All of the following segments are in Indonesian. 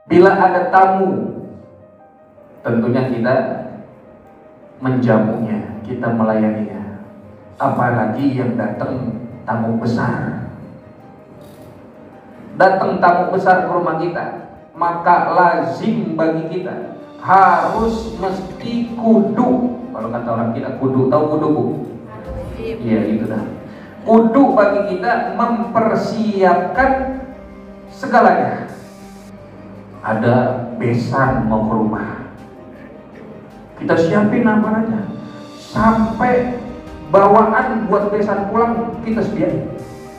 Bila ada tamu, tentunya kita menjamunya, kita melayaninya. Apalagi yang datang tamu besar. Datang tamu besar ke rumah kita, maka lazim bagi kita harus mesti kudu. Kalau kata orang kita kudu, tahu kudu bu? Iya gitu dah. Kudu bagi kita mempersiapkan segalanya. Ada besan mau ke rumah, kita siapin amanahnya. Sampai bawaan buat besan pulang kita sediain.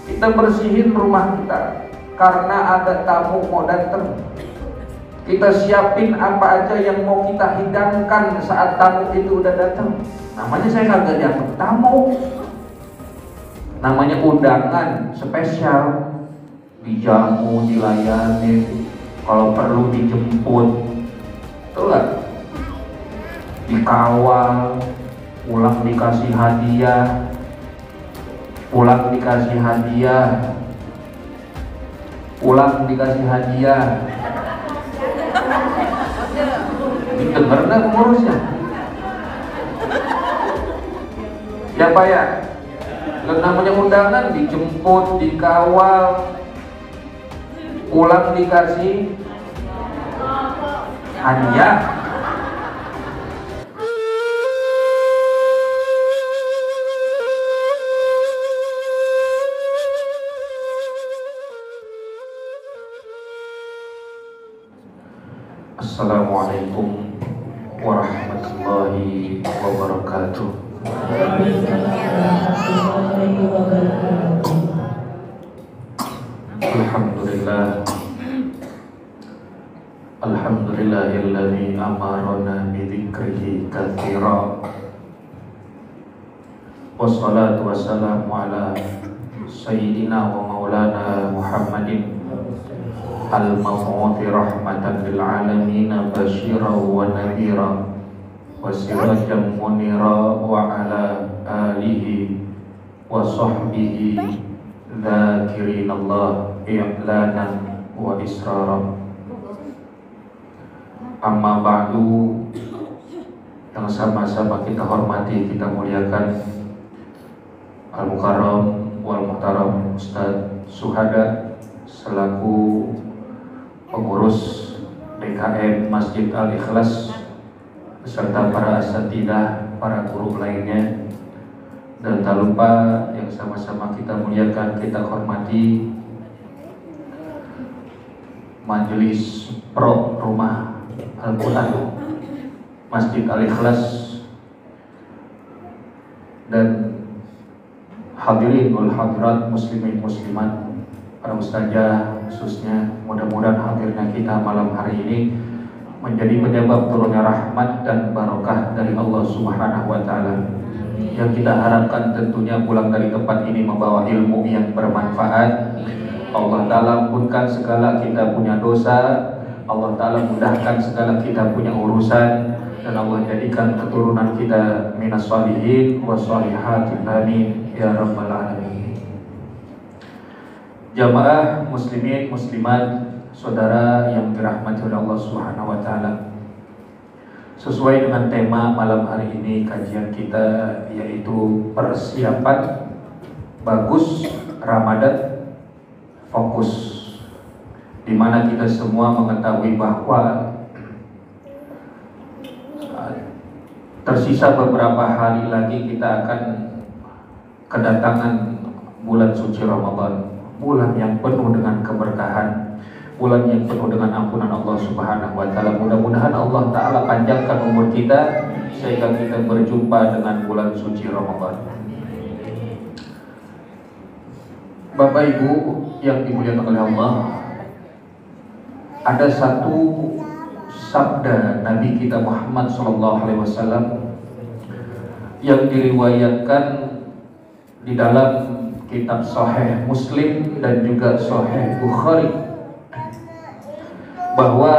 Kita bersihin rumah kita karena ada tamu mau datang. Kita siapin apa aja yang mau kita hidangkan saat tamu itu udah datang. Namanya saya kagak dianggap tamu, namanya undangan spesial. Dijamu, dilayani, kalau perlu dijemput, betul gak? Dikawal, pulang dikasih hadiah, pulang dikasih hadiah, pulang dikasih hadiah. Didengar gak pengurusnya? Ya Pak ya, namanya undangan dijemput, dikawal, pulang dikasih hadiah. Assalamualaikum warahmatullahi wabarakatuh. Alhamdulillah, alhamdulillahilladzi amarana bidzikrihi katsira. Wassalatu wassalamu ala sayyidina wa maulana Muhammadin al-mab'uthi rahmatan lil alamin basyiran wa nadhira wa sirajan munira wa ala alihi wa sahbihi dzakirin Allah i'lanan wa israra. Amma ba'du, yang sama-sama kita hormati, kita muliakan Al-Mukarram wal Muhtaram Ustaz Suhada selaku pengurus DKM Masjid Al-Ikhlas beserta para asatidah, para guru lainnya, dan tak lupa yang sama-sama kita muliakan, kita hormati Majelis Pro Rumah Al-Quran Masjid Al-Ikhlas dan hadirin wal hadirat, muslimin muslimat, para ustazah khususnya. Mudah-mudahan hadirnya kita malam hari ini menjadi penyebab turunnya rahmat dan barokah dari Allah Subhanahu wa taala. Yang kita harapkan tentunya pulang dari tempat ini membawa ilmu yang bermanfaat. Allah Ta'ala ampunkan segala kita punya dosa, Allah Ta'ala mudahkan segala kita punya urusan, dan Allah jadikan keturunan kita minas shalihin wa shalihat, amin ya rabbal alamin. Jamaah muslimin muslimat, saudara yang dirahmati oleh Allah Subhanahu wa taala. Sesuai dengan tema malam hari ini kajian kita, yaitu persiapan bagus Ramadan fokus, di mana kita semua mengetahui bahwa tersisa beberapa hari lagi kita akan kedatangan bulan suci Ramadan, bulan yang penuh dengan keberkahan, bulan yang penuh dengan ampunan Allah Subhanahu wa taala. Mudah-mudahan Allah Ta'ala panjangkan umur kita sehingga kita berjumpa dengan bulan suci Ramadan. Bapak Ibu yang dimuliakan oleh Allah, ada satu sabda Nabi kita Muhammad SAW yang diriwayatkan di dalam kitab Sahih Muslim dan juga Sahih Bukhari, bahwa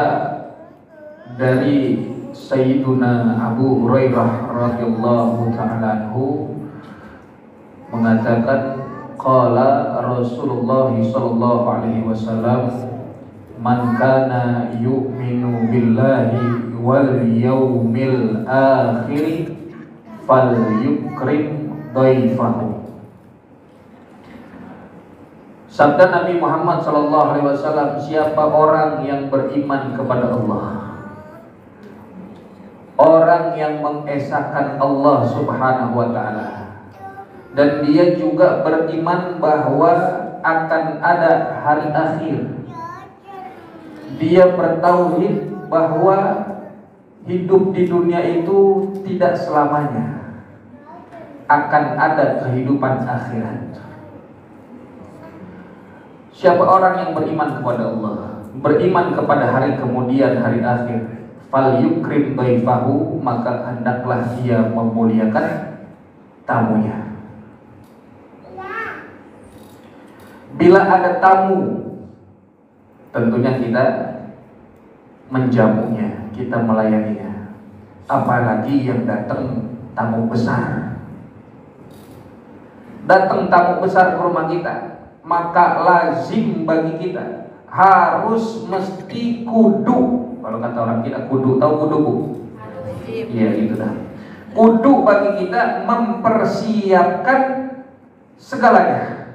dari Sayyiduna Abu Hurairah radhiyallahu ta'ala anhu mengatakan, qala Rasulullah sallallahu alaihi wasallam, Man kana yu'minu billahi wal yawmil akhir falyukrim dhaifahu. Sabda Nabi Muhammad SAW, siapa orang yang beriman kepada Allah, orang yang mengesahkan Allah Subhanahu wa ta'ala, dan dia juga beriman bahwa akan ada hari akhir, dia bertauhid bahwa hidup di dunia itu tidak selamanya, akan ada kehidupan akhirat. Siapa orang yang beriman kepada Allah, beriman kepada hari kemudian, hari akhir, fal yukrim dhaifahu, maka hendaklah dia memuliakan tamunya. Bila ada tamu, tentunya kita menjamunya, kita melayaninya. Apalagi yang datang tamu besar. Datang tamu besar ke rumah kita, maka lazim bagi kita, harus mesti kudu. Kalau kata orang kita kudu, tahu kudu bu? Iya gitu dah. Kudu bagi kita mempersiapkan segalanya.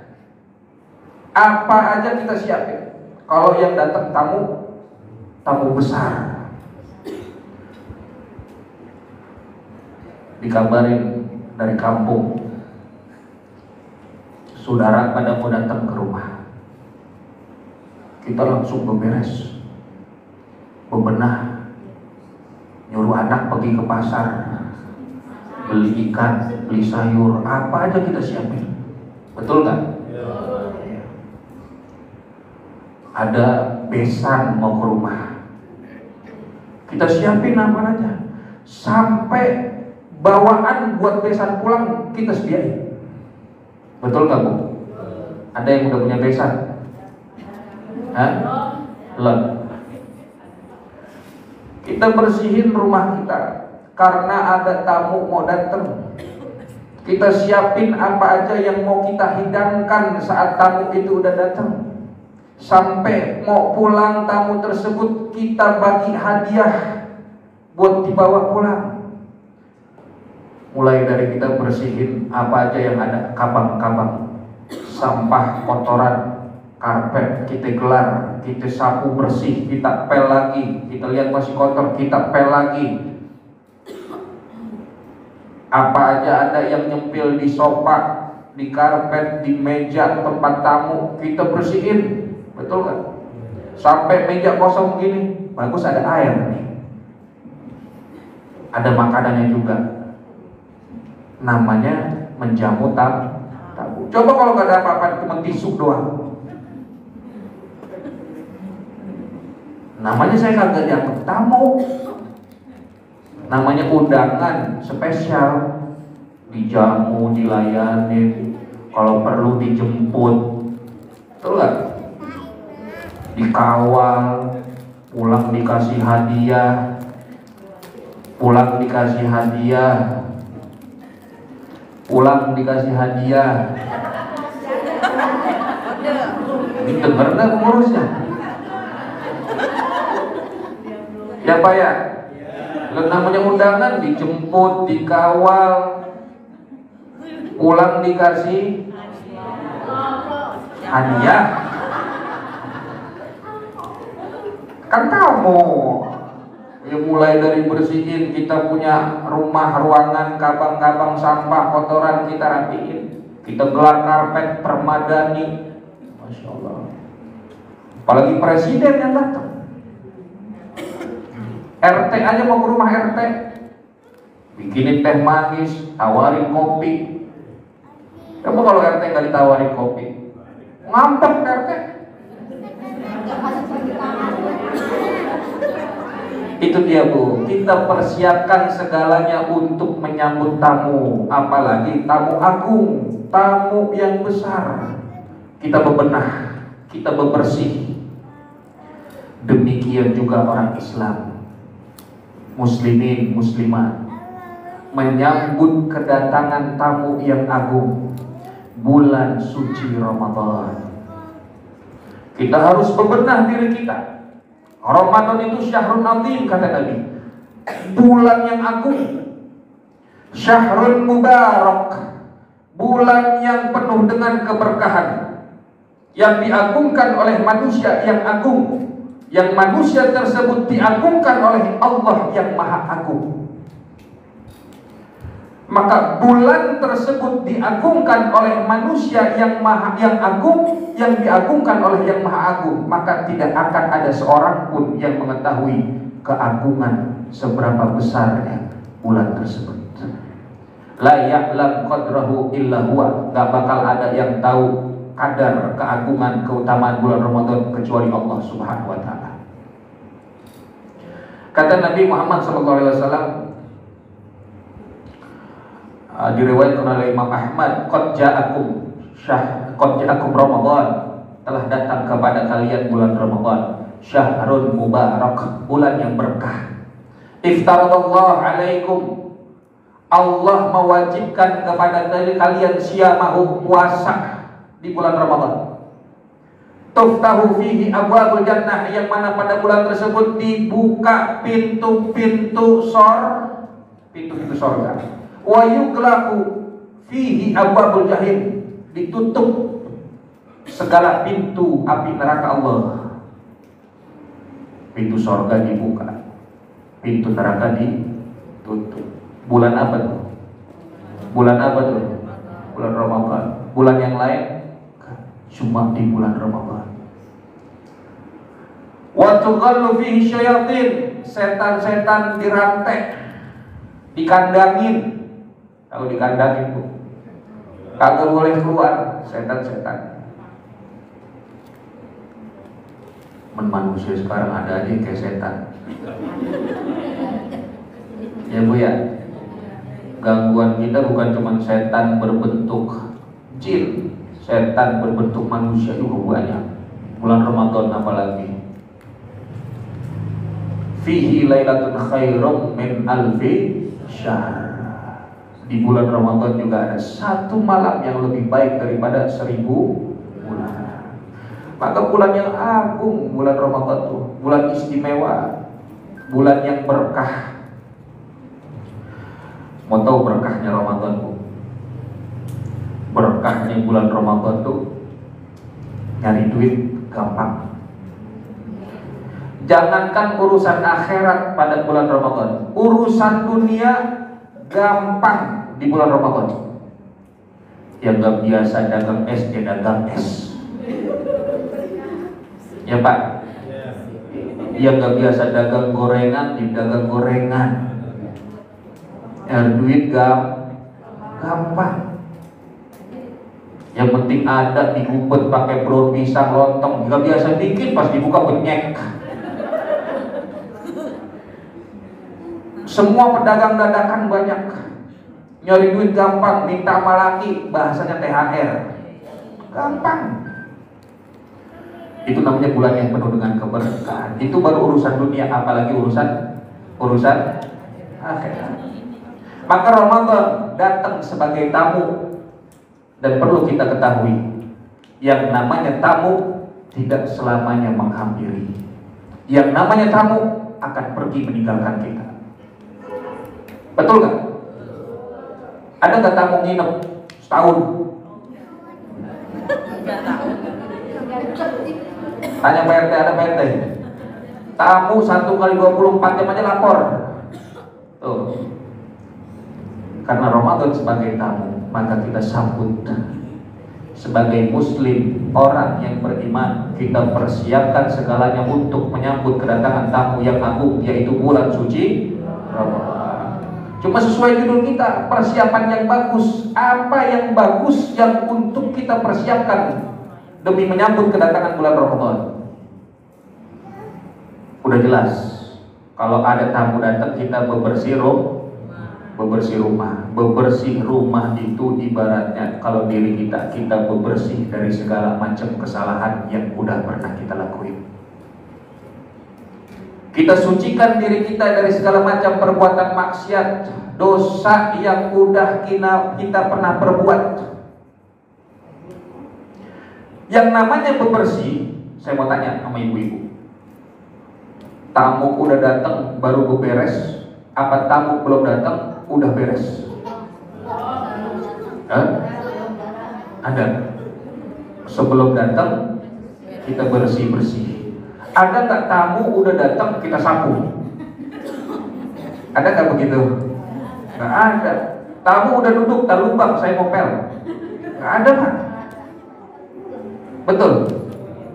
Apa aja kita siapin. Kalau yang datang tamu besar, dikabarin dari kampung, saudara pada mau datang ke rumah, kita langsung beberes, bebenah, nyuruh anak pergi ke pasar, beli ikan, beli sayur, apa aja kita siapin. Betul nggak? Ada besan mau ke rumah, kita siapin apa aja, sampai bawaan buat besan pulang kita sediain. Betul nggak bu? Ada yang udah punya besan? Hah? Belum. Kita bersihin rumah kita karena ada tamu mau datang. Kita siapin apa aja yang mau kita hidangkan saat tamu itu udah datang. Sampai mau pulang tamu tersebut, kita bagi hadiah buat dibawa pulang. Mulai dari kita bersihin apa aja yang ada, kabang-kabang, sampah, kotoran, karpet, kita gelar, kita sapu bersih, kita pel lagi, kita lihat masih kotor, kita pel lagi. Apa aja ada yang nyempil di sofa, di karpet, di meja tempat tamu, kita bersihin. Betul kan? Sampai meja kosong gini, bagus ada air nih, ada makanannya juga. Namanya menjamu tamu. Coba kalau gak ada apa-apa, cuma tisu doang, namanya saya kagak dianggap tamu. Namanya undangan spesial, dijamu, dilayani, kalau perlu dijemput, betul gak? Dikawal, pulang dikasih hadiah, pulang dikasih hadiah, pulang dikasih hadiah. Ini denger gak pengurusnya? Ya Pak ya? Namanya undangan, dijemput, dikawal, pulang dikasih hadiah. Kan tamu ya, mulai dari bersihin, kita punya rumah, ruangan, kabang-kabang, sampah, kotoran kita rapiin, kita gelar karpet, permadani, Masya Allah. Apalagi presiden yang datang, RT aja mau ke rumah RT, bikinin teh manis, tawarin kopi. Kamu kalau RT nggak ditawarin kopi, ngambek RT. Itu dia bu, kita persiapkan segalanya untuk menyambut tamu, apalagi tamu agung, tamu yang besar. Kita bebenah, kita bebersih. Demikian juga orang Islam, muslimin, muslimat, menyambut kedatangan tamu yang agung, bulan suci Ramadan. Kita harus bebenah diri kita. Ramadan itu syahrun azim, kata Nabi, bulan yang agung. Syahrun mubarak, bulan yang penuh dengan keberkahan, yang diagungkan oleh manusia yang agung, yang manusia tersebut diagungkan oleh Allah yang maha agung. Maka bulan tersebut diagungkan oleh manusia yang agung, yang diagungkan oleh yang maha agung. Maka tidak akan ada seorang pun yang mengetahui keagungan seberapa besarnya bulan tersebut. La ya'lam qadrahu illa huwa, gak bakal ada yang tahu kadar keagungan keutamaan bulan Ramadan kecuali Allah Subhanahu wa taala. Kata Nabi Muhammad SAW, diriwayatkan oleh Imam Ahmad, qad ja'akum Ramadan, telah datang kepada kalian bulan Ramadan, syahrun mubarak, bulan yang berkah. Iftaradallahu alaikum, Allah mewajibkan kepada kalian siyamahu, puasa di bulan Ramadan. Tuftahu fihi abwabul jannah, yang mana pada bulan tersebut dibuka pintu-pintu surga. Wa yuqlaqu fihi abwabul jahim, ditutup segala pintu api neraka Allah. Pintu surga dibuka, pintu neraka ditutup. Bulan apa tuh? Bulan apa tuh? Bulan Ramadan. Bulan yang lain cuma di bulan Ramadan. Wa tughallu fihi syayatin, setan-setan dirantai, dikandangin. Kalau dikandangin tuh kagak boleh keluar setan-setan. Manusia sekarang ada aja kayak setan. Ya Bu ya, gangguan kita bukan cuma setan berbentuk jin, setan berbentuk manusia juga banyak. Bulan Ramadan apalagi. Fihi lailatun khairum min alfi syahr. Di bulan Ramadan juga ada satu malam yang lebih baik daripada 1000 bulan. Maka bulan yang agung, bulan Ramadan tuh, bulan istimewa, bulan yang berkah. Mau tahu berkahnya Ramadan tuh? Berkahnya bulan Ramadan tuh nyari duit gampang. Jangankan urusan akhirat pada bulan Ramadan, urusan dunia gampang di bulan Ramadan. Yang gak biasa dagang es, dia dagang es. Ya Pak. Yang gak biasa dagang gorengan, dia dagang gorengan. Duit gampang. Yang penting ada, digubet pakai daun pisang, lontong. Gak biasa bikin, pas dibuka benyek. Semua pedagang dadakan banyak, nyari duit gampang, minta sama laki, bahasanya THR, gampang. Itu namanya bulan yang penuh dengan keberkahan. Itu baru urusan dunia, apalagi urusan akhirat. Maka Ramadan datang sebagai tamu, dan perlu kita ketahui, yang namanya tamu tidak selamanya menghampiri. Yang namanya tamu akan pergi meninggalkan kita. Betul gak? Ada gak tamu nginep setahun? Tanya Pak RT, ada Pak RT. Tamu 1 kali 24 jam aja lapor. Tuh. Karena Ramadan sebagai tamu, maka kita sambut. Sebagai muslim, orang yang beriman, kita persiapkan segalanya untuk menyambut kedatangan tamu yang agung, yaitu bulan suci Ramadan. Cuma sesuai judul kita, persiapan yang bagus. Apa yang bagus yang untuk kita persiapkan demi menyambut kedatangan bulan Ramadan? Udah jelas. Kalau ada tamu datang, kita bebersih rumah. Bebersih rumah itu ibaratnya kalau diri kita bebersih dari segala macam kesalahan yang udah pernah kita lakuin. Kita sucikan diri kita dari segala macam perbuatan maksiat, dosa yang udah kita pernah perbuat. Yang namanya bebersih, Saya mau tanya sama ibu-ibu, tamu udah datang baru beres, apa tamu belum datang udah beres? Ada. Sebelum datang kita bersih-bersih. Ada nggak tamu udah datang kita sapu? Ada nggak begitu? Nggak ada. Tamu udah duduk, taruh lubang, saya mau pel. Nggak ada, Pak. Betul.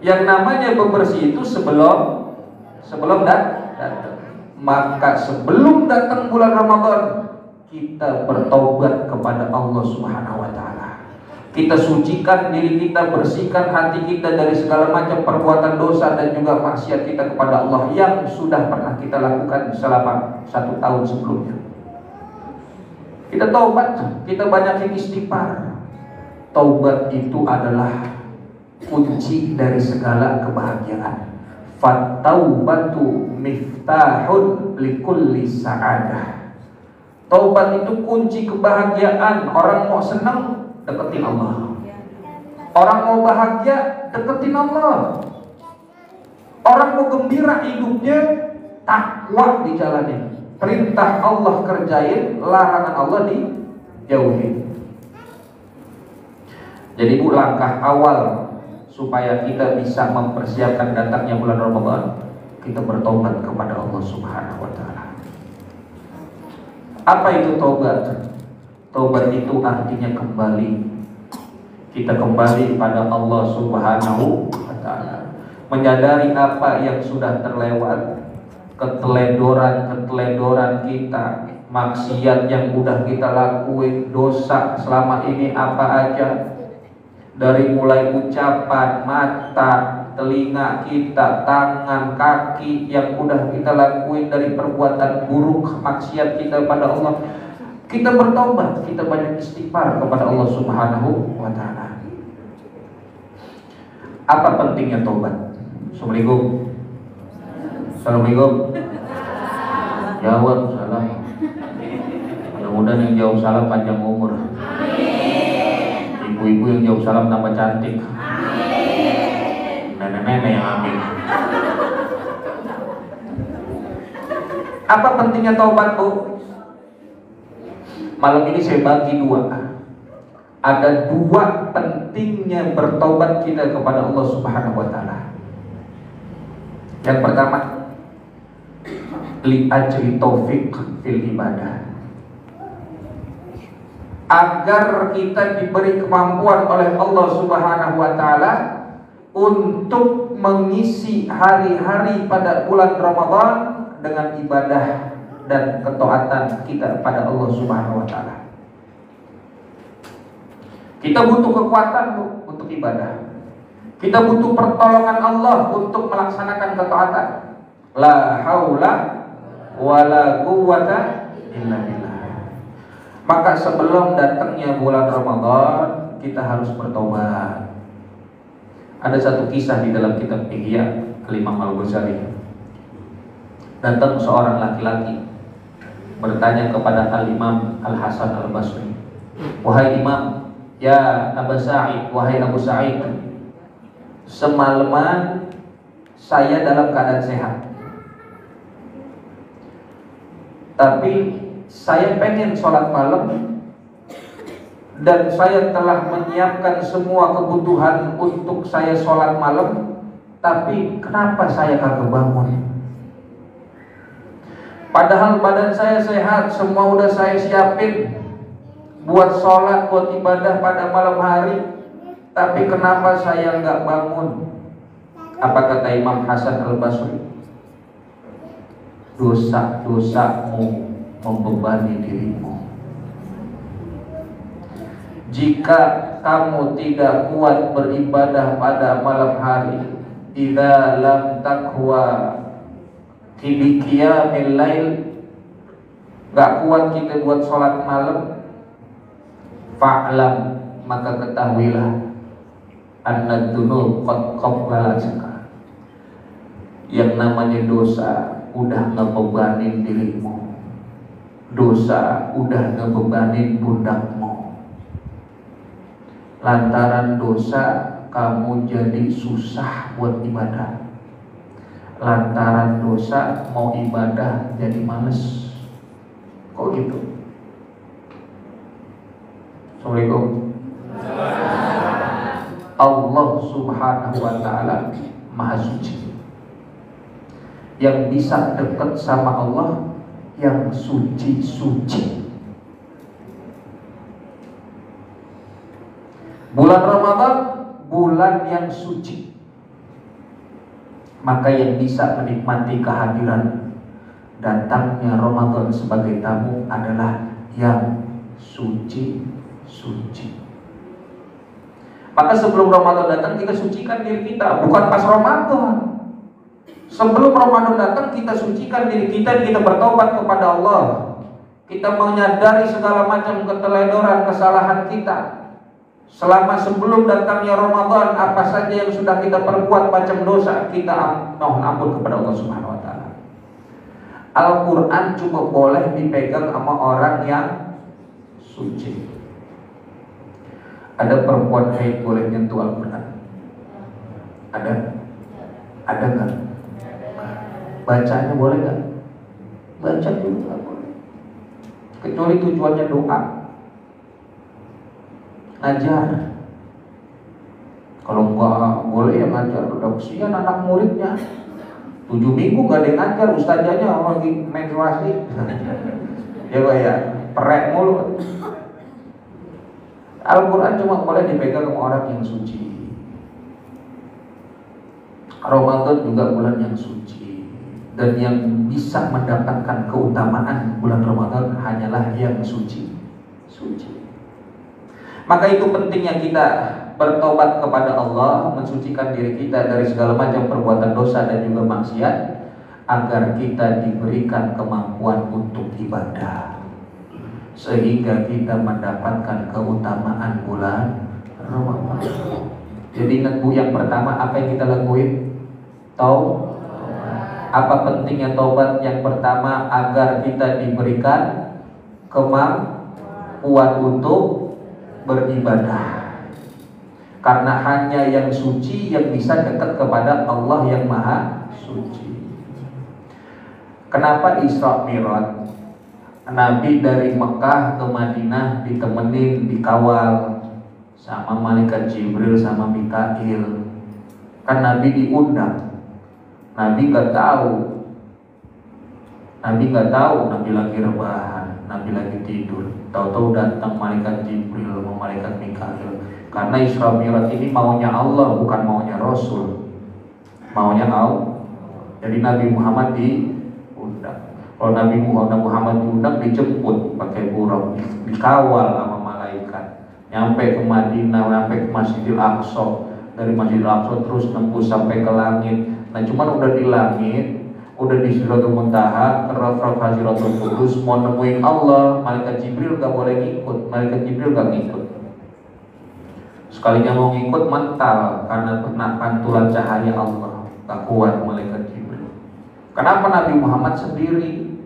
Yang namanya bebersih itu sebelum datang. Maka sebelum datang bulan Ramadan, kita bertaubat kepada Allah Subhanahu wa taala. Kita sucikan diri kita, bersihkan hati kita dari segala macam perbuatan dosa dan juga maksiat kita kepada Allah yang sudah pernah kita lakukan selama 1 tahun sebelumnya. Kita taubat, kita banyakin istighfar. Taubat itu adalah kunci dari segala kebahagiaan. Fattaubatu miftahun likulli sa'adah. Taubat itu kunci kebahagiaan. Orang mau senang, deketin Allah. Orang mau bahagia, deketin Allah. Orang mau gembira hidupnya, takwa dijalanin. Perintah Allah kerjain, larangan Allah dijauhin. Jadi Bu, langkah awal supaya kita bisa mempersiapkan datangnya bulan Ramadan, kita bertobat kepada Allah Subhanahu wa taala. Apa itu taubat? Taubat itu artinya kembali. Kita kembali pada Allah Subhanahu wa taala, menyadari apa yang sudah terlewat, keteledoran kita, maksiat yang udah kita lakuin, dosa selama ini apa aja. Dari mulai ucapan, mata, telinga kita, tangan, kaki yang udah kita lakuin, dari perbuatan buruk, maksiat kita pada Allah, kita bertobat, kita banyak istighfar kepada Allah Subhanahu wa taala. Apa pentingnya tobat? Assalamualaikum. Assalamualaikum. Jawab salam. Mudah-mudahan yang jawab salam panjang umur. Ibu-ibu yang jawab salam tambah cantik. Nenek-nenek yang amin. Apa pentingnya taubat, Bu? Malam ini saya bagi 2. Ada 2 pentingnya bertobat kita kepada Allah Subhanahu wa taala. Yang pertama, li ajri taufik fil ibadah. Agar kita diberi kemampuan oleh Allah Subhanahu wa taala untuk mengisi hari-hari pada bulan Ramadan dengan ibadah dan ketaatan kita pada Allah Subhanahu wa taala. Kita butuh kekuatan untuk ibadah. Kita butuh pertolongan Allah untuk melaksanakan ketaatan. La haula wala quwwata illa billah. Maka sebelum datangnya bulan Ramadan, kita harus bertobat. Ada satu kisah di dalam kitab Ihya Imam Al-Ghazali. Datang seorang laki-laki bertanya kepada Al-Imam Al-Hasan Al-Basri, "Wahai Imam, ya Abu Sa'id, wahai Abu Sa'id, semalaman saya dalam keadaan sehat, tapi saya pengen sholat malam dan saya telah menyiapkan semua kebutuhan untuk saya sholat malam, tapi kenapa saya kagak bangun? Padahal badan saya sehat, semua udah saya siapin buat sholat, buat ibadah pada malam hari, tapi kenapa saya nggak bangun?" Apa kata Imam Hasan Al-Basri? Dosa-dosamu membebani dirimu. Jika kamu tidak kuat beribadah pada malam hari, idza lam taqwa fi qiyamil lail, gak kuat kita buat sholat malam, fa'lam, maka ketahuilah, anna dzunub qad qabbalatka, yang namanya dosa udah ngebebanin dirimu. Dosa udah ngebebanin pundakmu. Lantaran dosa kamu jadi susah buat ibadah. Lantaran dosa mau ibadah jadi males. Kok gitu? Assalamualaikum. Allah subhanahu wa ta'ala maha suci. Yang bisa dekat sama Allah yang suci-suci. Bulan Ramadan bulan yang suci. Maka yang bisa menikmati kehadiran datangnya Ramadan sebagai tamu adalah yang suci-suci. Maka sebelum Ramadan datang kita sucikan diri kita, bukan pas Ramadan. Sebelum Ramadan datang kita sucikan diri kita, kita bertobat kepada Allah. Kita menyadari segala macam keteledoran, kesalahan kita. Selama sebelum datangnya Ramadan, apa saja yang sudah kita perbuat macam dosa, kita mohon ampun kepada Allah Subhanahu wa taala. Al-Quran cuma boleh dipegang sama orang yang suci. Ada perempuan haid boleh nyentuh Al-Quran? Ada? Ada nggak? Bacanya boleh nggak? Baca dulu nggak boleh. Kecuali tujuannya doa, ngajar. Kalau nggak boleh ya ngajar. Udah kesian anak muridnya, 7 minggu nggak ada yang ngajar, ustazanya lagi menstruasi. Ya Pak ya, perek mulu. Al-Quran cuma boleh dipegang sama orang yang suci. Ramadan juga bulan yang suci. Dan yang bisa mendapatkan keutamaan bulan Ramadan hanyalah yang suci. Maka itu pentingnya kita bertobat kepada Allah, mensucikan diri kita dari segala macam perbuatan dosa dan juga maksiat, agar kita diberikan kemampuan untuk ibadah, sehingga kita mendapatkan keutamaan bulan Ramadan. Jadi ingat Bu, yang pertama apa yang kita lakuin? Apa pentingnya taubat? Yang pertama, agar kita diberikan kemampuan untuk beribadah. Karena hanya yang suci yang bisa dekat kepada Allah yang maha suci. Kenapa Isra Mi'raj? Nabi dari Mekah ke Madinah ditemenin, dikawal sama malaikat Jibril sama Mikail. Kan Nabi diundang. Nabi nggak tahu. Nabi lagi rebahan, Nabi lagi tidur. Tahu-tahu datang malaikat Jibril sama malaikat Mikail. Karena Isra Mi'raj ini maunya Allah, bukan maunya Rasul. Maunya Allah. Jadi Nabi Muhammad diundang. Kalau Nabi Muhammad diundang, dijemput pakai burung, dikawal sama malaikat, nyampe ke Madinah, nyampe ke Masjidil Aqsa. Dari Masjidil Aqsa terus nembus sampai ke langit. Nah cuman udah di langit, udah di Sidratul Muntaha, Rafa Haziratul Qudus, mau nemuin Allah, malaikat Jibril gak boleh ngikut. Malaikat Jibril gak ngikut. Sekalinya mau ngikut mental karena kena pantulan cahaya Allah, gak kuat malaikat Jibril. Kenapa Nabi Muhammad sendiri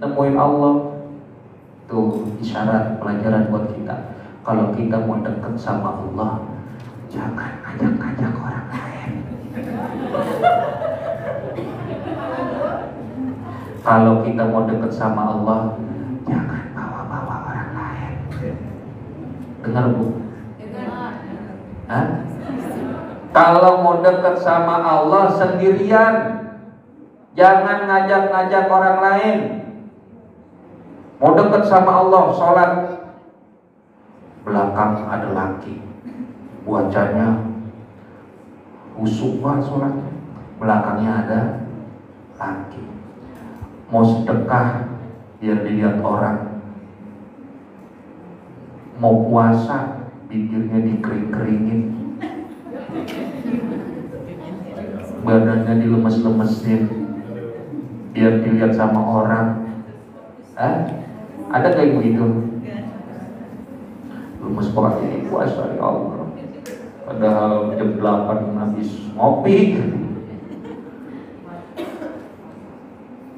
nemuin Allah? Tuh isyarat pelajaran buat kita. Kalau kita mau dekat sama Allah, jangan ngajak-ngajak orang lain. Kalau kita mau dekat sama Allah, jangan bawa-bawa orang lain. Dengar Bu? Hah? Kalau mau dekat sama Allah sendirian, jangan ngajak-ngajak orang lain. Mau dekat sama Allah, sholat, belakang ada laki, wajahnya usuk banget sholatnya, belakangnya ada laki. Mau sedekah biar dilihat orang, mau puasa bibirnya dikering-keringin, badannya dilemes-lemesin biar dilihat sama orang. Ada gak ibu itu? Lemes banget ini puasa ya Allah, padahal jam 8 habis ngopi.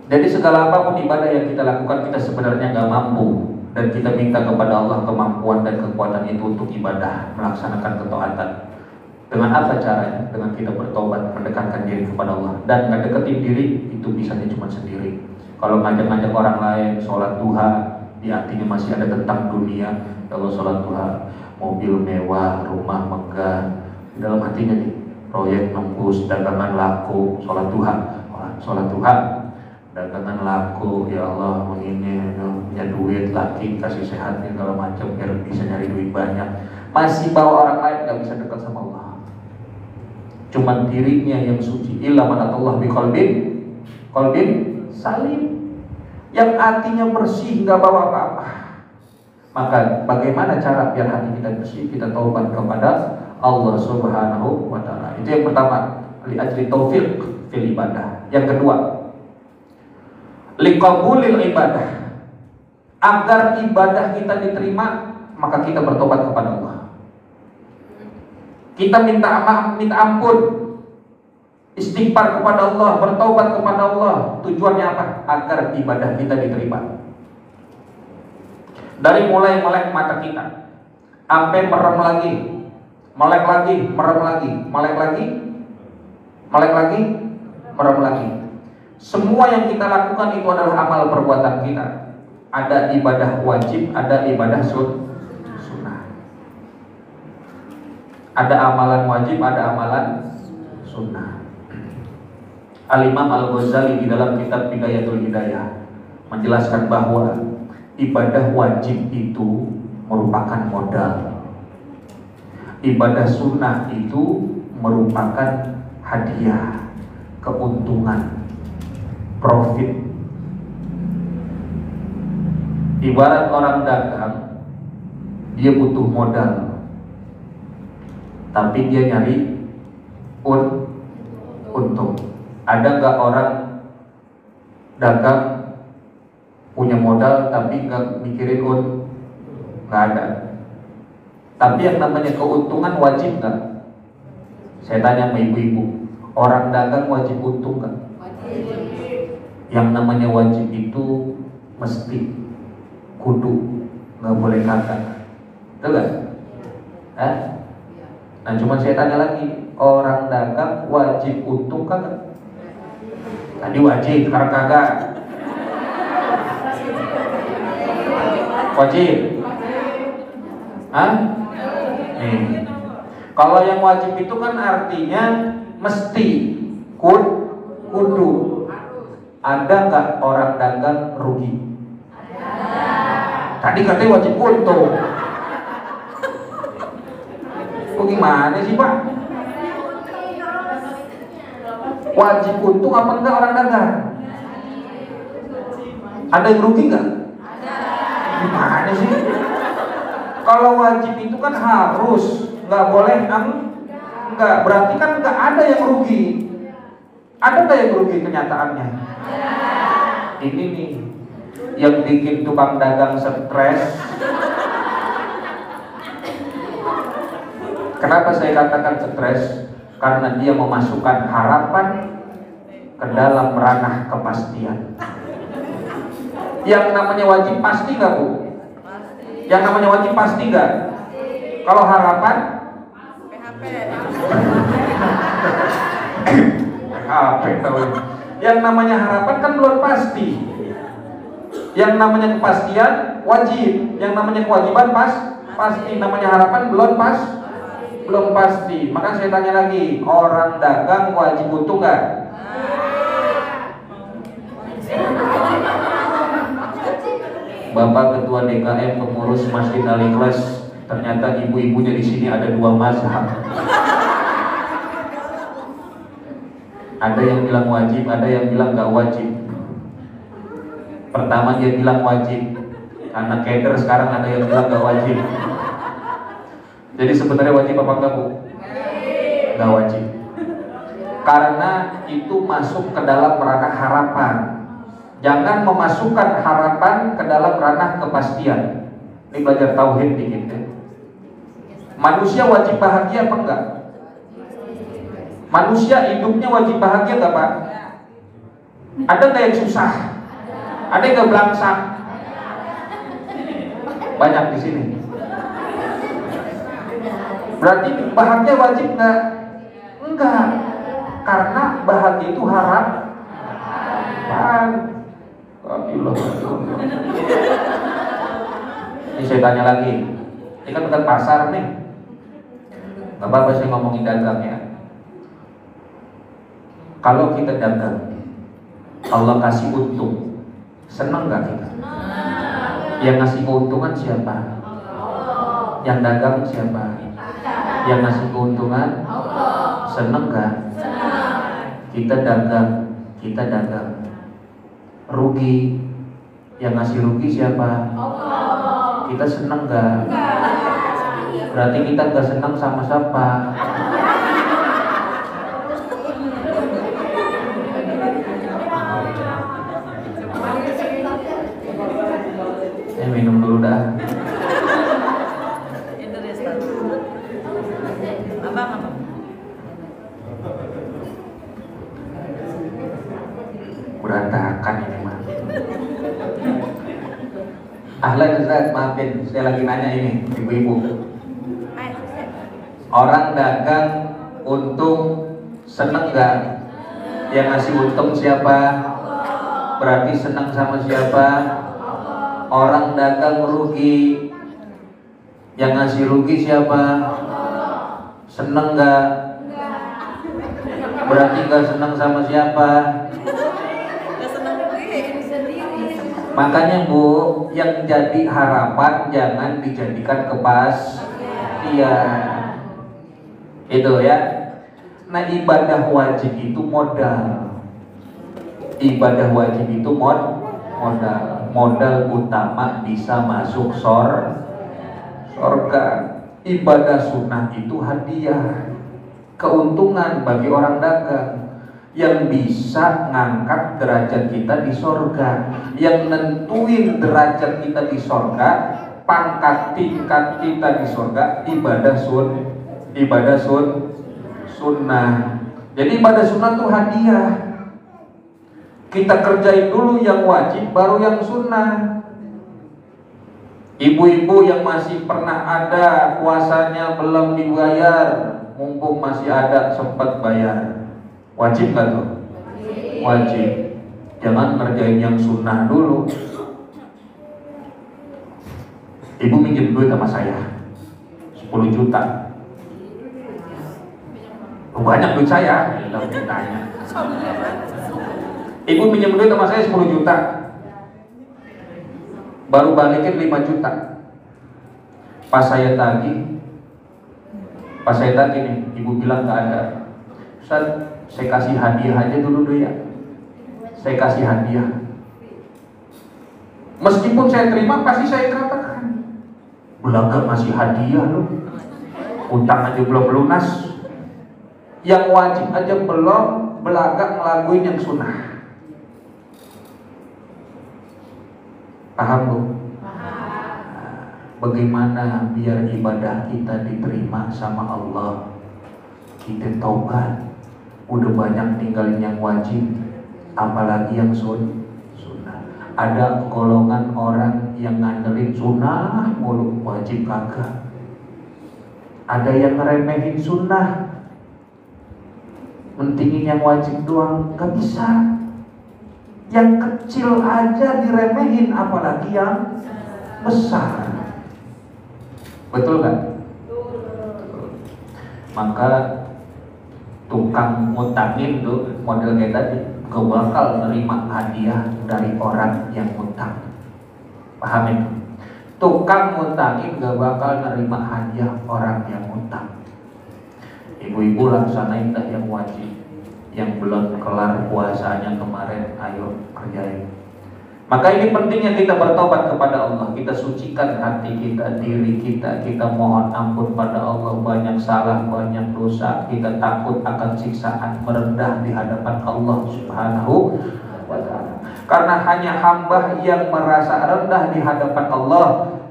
Jadi segala apapun ibadah yang kita lakukan, kita sebenarnya gak mampu, dan kita minta kepada Allah kemampuan dan kekuatan itu untuk ibadah, melaksanakan ketaatan. Dengan apa caranya? Dengan kita bertobat, mendekatkan diri kepada Allah. Dan ngedeketin diri itu bisanya cuma sendiri. Kalau ngajak-ngajak orang lain, sholat duha, di hatinya masih ada tentang dunia. Kalau sholat duha, mobil mewah, rumah megah, di dalam hatinya nih, proyek nembus, dagangan laku, sholat duha, dagangan laku, ya Allah, begini, punya duit, laki, kasih sehat, segala macam, biar bisa nyari duit banyak. Masih bawa orang lain, gak bisa dekat sama Allah. Cuman dirinya yang suci. Illa manatullah biqalbin salim, yang hatinya bersih, nggak bawa apa-apa. Maka bagaimana cara biar hati kita bersih? Kita taubat kepada Allah Subhanahu wa ta'ala. Itu yang pertama, li ajli taufiq fil ibadah. Yang kedua, liqabulil ibadah. Agar ibadah kita diterima, maka kita bertobat kepada Allah. Kita minta ampun, istighfar kepada Allah, bertobat kepada Allah. Tujuannya apa? Agar ibadah kita diterima. Dari mulai melek mata kita, sampai merem lagi, melek lagi, merem lagi, melek lagi, merem lagi. Semua yang kita lakukan itu adalah amal perbuatan kita. Ada ibadah wajib, ada ibadah sunnah. Ada amalan wajib, ada amalan sunnah. Al-Imam Al-Ghazali di dalam kitab Bidayatul Hidayah menjelaskan bahwa ibadah wajib itu merupakan modal. Ibadah sunnah itu merupakan hadiah, keuntungan, profit. Ibarat orang dagang, dia butuh modal, tapi dia nyari untung. Ada nggak orang dagang punya modal tapi nggak mikirin nggak ada. Tapi yang namanya keuntungan wajib nggak? Saya tanya sama ibu-ibu, orang dagang wajib untung nggak? Yang namanya wajib itu mesti, kudu, nggak boleh kata, betul nggak? Nah, cuma saya tanya lagi, orang dagang wajib untung kagak? Tadi wajib, sekarang kagak. Wajib? Nih. Kalau yang wajib itu kan artinya mesti, kudu. Ada nggak orang dagang rugi? Tadi katanya wajib untung. Gimana sih Pak? Wajib untung apa enggak orang dagang? Ada yang rugi enggak? Gimana sih? Kalau wajib itu kan harus, nggak boleh enggak. Berarti kan enggak ada yang rugi. Ada nggak yang rugi kenyataannya? Ini nih yang bikin tukang dagang stres. Kenapa saya katakan stres? Karena dia memasukkan harapan ke dalam ranah kepastian. Yang namanya wajib pasti nggak Bu? Yang namanya wajib pasti nggak? Kalau harapan? PHP tahu. Yang namanya harapan kan belum pasti. Yang namanya kepastian wajib. Yang namanya kewajiban pasti. Namanya harapan belum pasti. Maka saya tanya lagi, orang dagang wajib untung nggak? Bapak Ketua DKM pengurus Masjid Al-Ikhlas, ternyata ibu-ibunya di sini ada 2 mazhab. Ada yang bilang wajib, ada yang bilang nggak wajib. Pertama dia bilang wajib, karena keder. Sekarang ada yang bilang nggak wajib. Jadi sebenarnya wajib apa enggak Bu? Nggak wajib. Karena itu masuk ke dalam ranah harapan. Jangan memasukkan harapan ke dalam ranah kepastian. Ini belajar tauhid dikit ya. Manusia wajib bahagia apa enggak? Manusia hidupnya wajib bahagia enggak Pak? Ada nggak yang susah? Ada yang nggak belangsak? Banyak di sini. Berarti bahagia wajib nggak? Enggak. Karena bahagia itu harapan. Ini saya tanya lagi. Ini kan bukan pasar nih. Gak apa-apa saya ngomongin dagang ya. Kalau kita dagang, Allah kasih untung, senang gak kita? Yang ngasih keuntungan siapa? Yang dagang siapa? Yang ngasih keuntungan? Senang gak? Kita dagang, rugi. Yang ngasih rugi siapa? Kita senang gak? Berarti kita gak senang sama siapa? Minum dulu dah. Berantakan ini mah. Ahlan Ustaz, maafin saya lagi nanya ini ibu-ibu. Orang dagang untung seneng gak? Yang ngasih untung siapa? Berarti seneng sama siapa? Orang dagang rugi, yang ngasih rugi siapa? Seneng gak? Berarti gak seneng sama siapa? Makanya Bu, yang jadi harapan jangan dijadikan kepastian. Itu ya. Nah, ibadah wajib itu modal. Ibadah wajib itu modal utama bisa masuk sorga. Ibadah sunnah itu hadiah, keuntungan bagi orang dagang yang bisa ngangkat derajat kita di sorga, yang nentuin derajat kita di sorga, pangkat tingkat kita di sorga. Ibadah sunnah. Jadi ibadah sunnah itu hadiah. Kita kerjain dulu yang wajib, baru yang sunnah. Ibu-ibu yang masih pernah ada puasanya belum dibayar, mumpung masih ada sempat bayar, wajib nggak tuh? Wajib. Jangan ngerjain yang sunnah dulu. Ibu minjem duit sama saya 10 juta. Banyak duit saya, tanya. Ibu pinjam duit sama saya 10 juta, baru balikin 5 juta. Pas saya tagih nih, ibu bilang gak ada. Ustaz, saya kasih hadiah aja dulu ya. Saya kasih hadiah. Meskipun saya terima, pasti saya katakan, belaga masih hadiah loh, utang aja belum lunas, yang wajib aja belum, belaga ngelakuin yang sunnah. Paham Bu? Bagaimana biar ibadah kita diterima sama Allah? Kita taubat. Udah banyak tinggalin yang wajib, apalagi yang sunnah. Ada golongan orang yang ngandelin sunnah mulu, wajib kagak. Ada yang ngeremehin sunnah, mentingin yang wajib doang, gak bisa. Yang kecil aja diremehin, apalagi yang besar. Betul kan? Maka tukang ngutangin tuh model kayak tadi gak bakal nerima hadiah dari orang yang ngutang. Paham itu? Tukang ngutangin gak bakal nerima hadiah orang yang ngutang. Ibu-ibu laksanain dah yang wajib. Yang belum kelar puasanya kemarin, ayo kerjain. Maka ini pentingnya kita bertobat kepada Allah. Kita sucikan hati kita, diri kita. Kita mohon ampun pada Allah. Banyak salah, banyak dosa. Kita takut akan siksaan, merendah di hadapan Allah Subhanahu wa ta'ala. Karena hanya hamba yang merasa rendah di hadapan Allah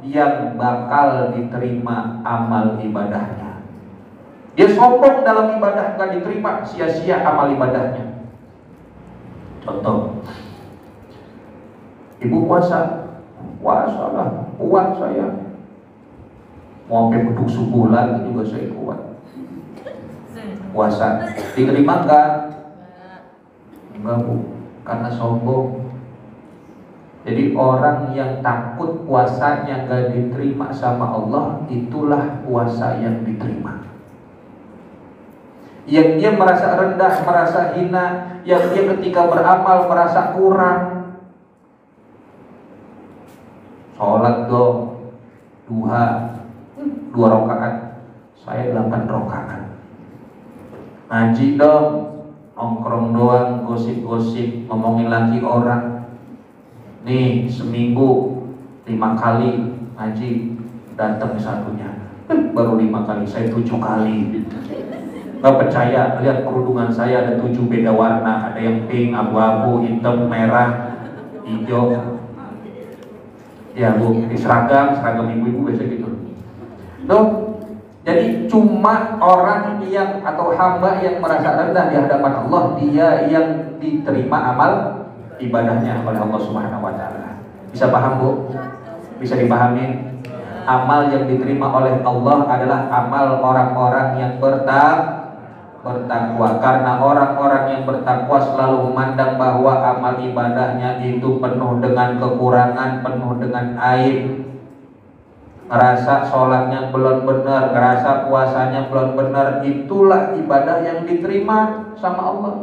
yang bakal diterima amal ibadahnya. Dia sombong dalam ibadah, gak diterima, sia-sia amal ibadahnya. Contoh, ibu puasa lah, kuat saya. Mau sampai beduk sebulan juga saya kuat. Puasa diterima enggak? Enggak Bu, karena sombong. Jadi orang yang takut puasanya gak diterima sama Allah, itulah puasa yang diterima. Yang dia merasa rendah, merasa hina, yang dia ketika beramal merasa kurang. Sholat dong, duha 2 rakaat, saya 8 rakaat. Ngaji dong, nongkrong doang, gosip-gosip, ngomongin lagi orang. Nih seminggu 5 kali ngaji, datang satunya baru 5 kali, saya 7 kali. Gak percaya, lihat kerudungan saya ada 7 beda warna, ada yang pink, abu-abu, hitam, merah, hijau. Ya Bu, di seragam ibu-ibu biasa gitu. Loh, jadi cuma orang yang atau hamba yang merasa rendah di hadapan Allah, dia yang diterima amal ibadahnya oleh Allah Subhanahu wa taala. Bisa paham Bu? Bisa dipahami? Amal yang diterima oleh Allah adalah amal orang-orang yang bertakwa. Karena orang-orang yang bertakwa selalu memandang bahwa amal ibadahnya itu penuh dengan kekurangan, penuh dengan aib. Ngerasa sholatnya belum benar, ngerasa puasanya belum benar, itulah ibadah yang diterima sama Allah.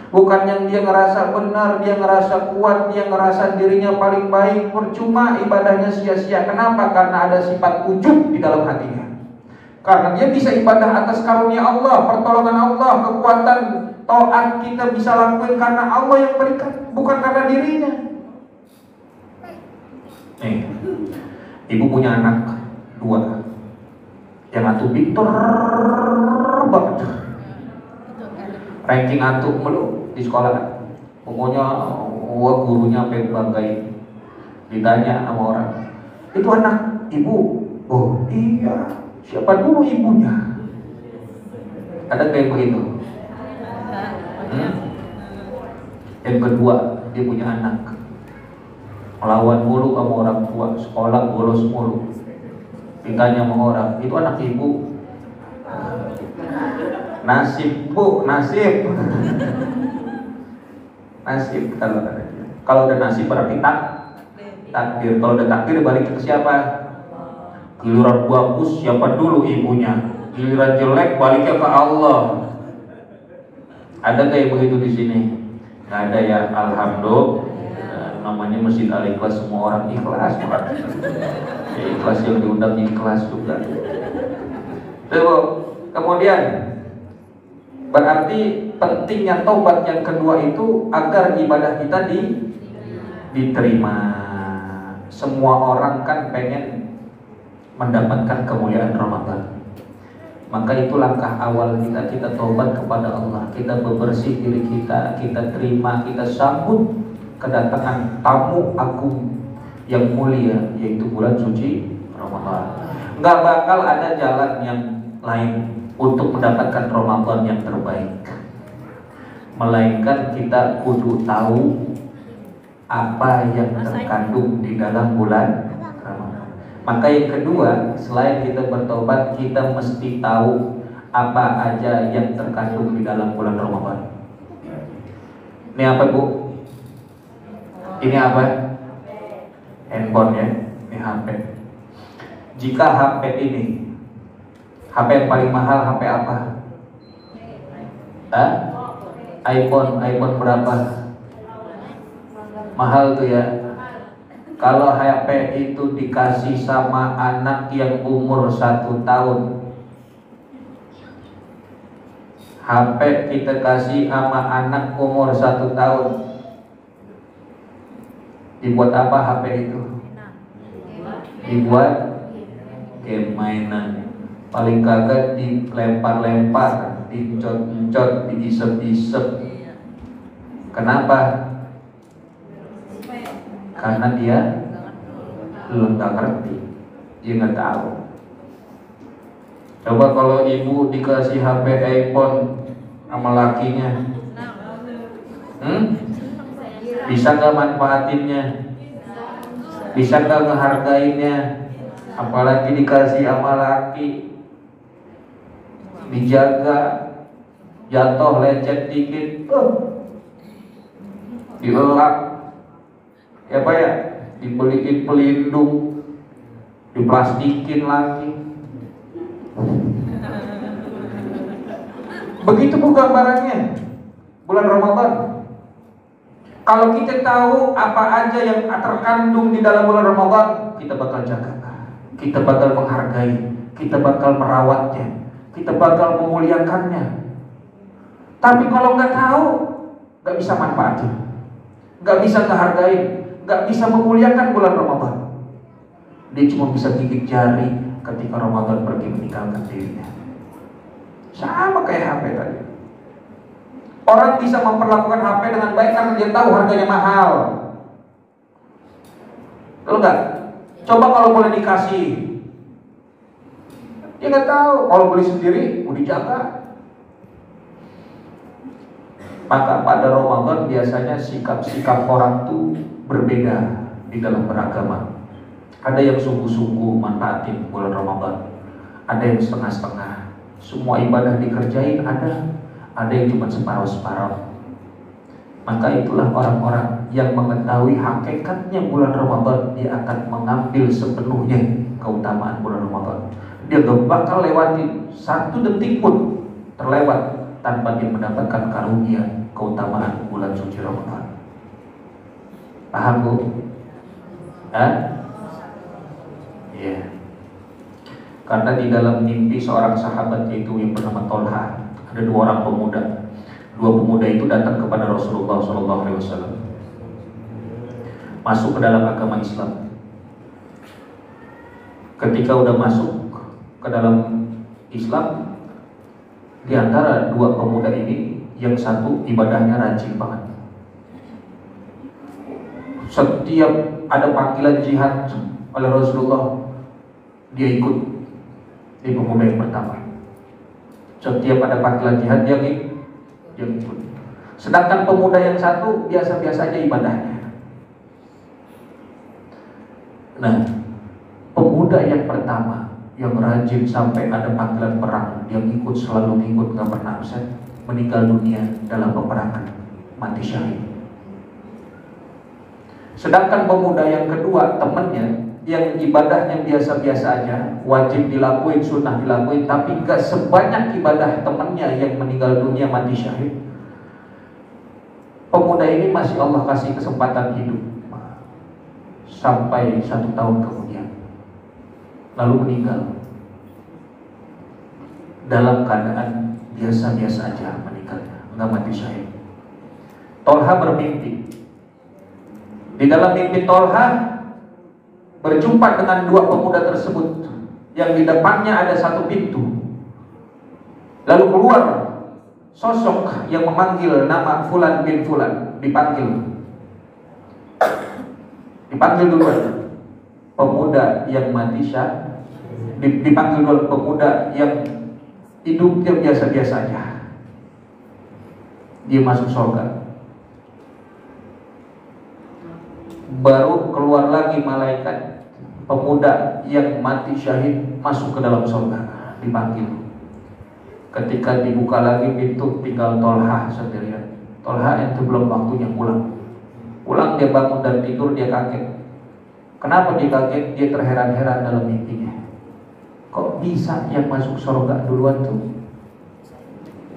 Bukan yang dia ngerasa benar, dia ngerasa kuat, dia ngerasa dirinya paling baik, percuma ibadahnya sia-sia. Kenapa? Karena ada sifat ujub di dalam hatinya. Karena dia bisa ibadah atas karunia Allah, pertolongan Allah, kekuatan taat kita bisa lakuin karena Allah yang berikan, bukan karena dirinya. Nih, ibu punya anak 2, yang satu pinter banget, ranking antuk mulu di sekolah. Pokoknya gurunya sampai banggain. Ditanya sama orang, itu anak ibu? Oh iya. Siapa dulu ibunya? Ada kayak begitu? Yang kedua, dia punya anak, melawan mulu sama orang tua, sekolah bolos mulu. Ditanya sama orang, itu anak ibu? Nasib Bu, nasib. Nasib kalau udah nasib berarti takdir. Kalau udah takdir balik ke siapa? Giliran bagus siapa dulu ibunya, giliran jelek baliknya ke Allah. Ada kayak begitu di sini? Nggak ada ya, alhamdulillah. Namanya Masjid Al-Ikhlas, semua orang ikhlas. Ya, ikhlas yang diundang ikhlas juga. Tuh, kemudian berarti pentingnya taubat yang kedua itu agar ibadah kita diterima. Semua orang kan pengen mendapatkan kemuliaan Ramadan. Maka itu langkah awal kita taubat kepada Allah. Kita bebersih diri kita terima, kita sambut kedatangan tamu agung yang mulia, yaitu bulan suci Ramadan. Nggak bakal ada jalan yang lain untuk mendapatkan Ramadan yang terbaik, melainkan kita kudu tahu apa yang terkandung di dalam bulan Ramadan. Maka yang kedua, selain kita bertobat, kita mesti tahu apa aja yang terkandung di dalam bulan Ramadan. Ini apa Bu? Ini apa? Handphone ya, ini HP. Jika HP ini, HP yang paling mahal HP apa? iPhone berapa? Mahal tuh ya. Kalau HP itu dikasih sama anak yang umur 1 tahun, HP kita kasih sama anak umur 1 tahun, dibuat apa HP itu? Dibuat game mainan. Paling kagak dilempar-lempar, dicot-cot, diisep-isep. Kenapa? Karena dia belum nggak ngerti, dia nggak tahu. Coba kalau ibu dikasih HP iPhone sama lakinya, bisa nggak manfaatinnya? Bisa nggak ngehargainnya? apalagi dikasih sama laki, dijaga, jatuh lecet dikit, dielak, ya Pak ya, dibeliin pelindung, diplastikin lagi. Begitu bu gambarannya bulan Ramadan. Kalau kita tahu apa aja yang terkandung di dalam bulan Ramadan, kita bakal jaga, kita bakal menghargai, kita bakal merawatnya, kita bakal memuliakannya. Tapi kalau nggak tahu, nggak bisa manfaatin, nggak bisa ngehargain, nggak bisa memuliakan bulan Ramadan. Dia cuma bisa gigit jari ketika Ramadan pergi meninggalkan dirinya. Sama kayak HP tadi. Orang bisa memperlakukan HP dengan baik karena dia tahu harganya mahal. Betul nggak? Coba kalau boleh dikasih, dia nggak tahu. Kalau beli sendiri, mau dijaga. Maka pada Ramadan biasanya sikap-sikap orang tuh berbeda di dalam beragama. Ada yang sungguh-sungguh manfaatin bulan Ramadan, ada yang setengah-setengah. Semua ibadah dikerjain, ada yang cuma separuh-separuh. Maka itulah orang-orang yang mengetahui hakikatnya bulan Ramadan, dia akan mengambil sepenuhnya keutamaan bulan Ramadan. Dia gak bakal lewatin satu detik pun terlewat tanpa dia mendapatkan karunia keutamaan bulan suci Ramadan. Paham bu? Iya. Karena di dalam mimpi seorang sahabat itu yang bernama Tolha, ada dua orang pemuda. Dua pemuda itu datang kepada Rasulullah SAW, masuk ke dalam agama Islam. Ketika udah masuk ke dalam Islam, di antara dua pemuda ini, yang satu ibadahnya rajin banget. Setiap ada panggilan jihad oleh Rasulullah, dia ikut. Di pemuda yang pertama, setiap ada panggilan jihad dia ikut. Sedangkan pemuda yang satu biasa-biasa aja ibadahnya. Nah, pemuda yang pertama yang rajin sampai ada panggilan perang, dia ikut, selalu ikut, gak pernah absen, meninggal dunia dalam peperangan, mati syahid. Sedangkan pemuda yang kedua, temannya yang ibadahnya biasa-biasa aja, wajib dilakuin, sunnah dilakuin, tapi gak sebanyak ibadah temannya yang meninggal dunia mati syahid. Pemuda ini masih Allah kasih kesempatan hidup sampai 1 tahun kemudian, lalu meninggal dalam keadaan biasa-biasa aja meninggalnya, nggak mati syahid. Tolha bermimpi. Di dalam mimpi Tolha berjumpa dengan dua pemuda tersebut, yang di depannya ada satu pintu. Lalu keluar sosok yang memanggil nama Fulan bin Fulan, dipanggil duluan pemuda yang mati syahid, dipanggil duluan pemuda yang hidupnya biasa-biasa aja. Dia masuk surga. Baru keluar lagi malaikat pemuda yang mati syahid masuk ke dalam surga, dipanggil. Ketika dibuka lagi pintu, tinggal Tolha sendirian. Tolha itu belum waktunya pulang. Pulang dia bangun dan tidur, dia kaget. Kenapa dia kaget? Dia terheran-heran dalam mimpinya. Kok bisa yang masuk surga duluan tuh,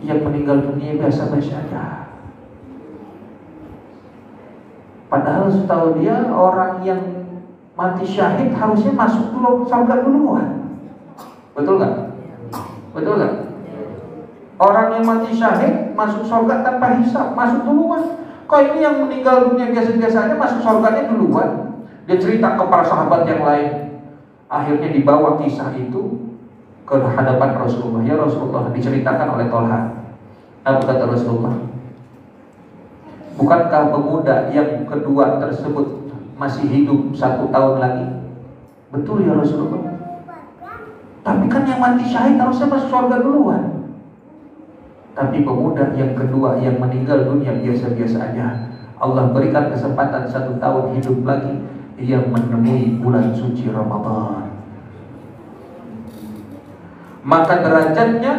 yang meninggal dunia biasa-biasa aja? Padahal setahu dia orang yang mati syahid harusnya masuk dulu surga duluan. Betul nggak? Betul nggak? Orang yang mati syahid masuk surga tanpa hisab, masuk duluan. Kok ini yang meninggal dunia biasa-biasa aja masuk surganya duluan? Dia cerita ke para sahabat yang lain. Akhirnya dibawa kisah itu ke hadapan Rasulullah. Ya Rasulullah, diceritakan oleh Tolha. Apa kata Rasulullah? Bukankah pemuda yang kedua tersebut masih hidup 1 tahun lagi? Betul ya Rasulullah. Tapi kan yang mati syahid harusnya masuk surga duluan. Tapi pemuda yang kedua yang meninggal dunia biasa-biasa aja, Allah berikan kesempatan 1 tahun hidup lagi, ia menemui bulan suci Ramadan. Maka derajatnya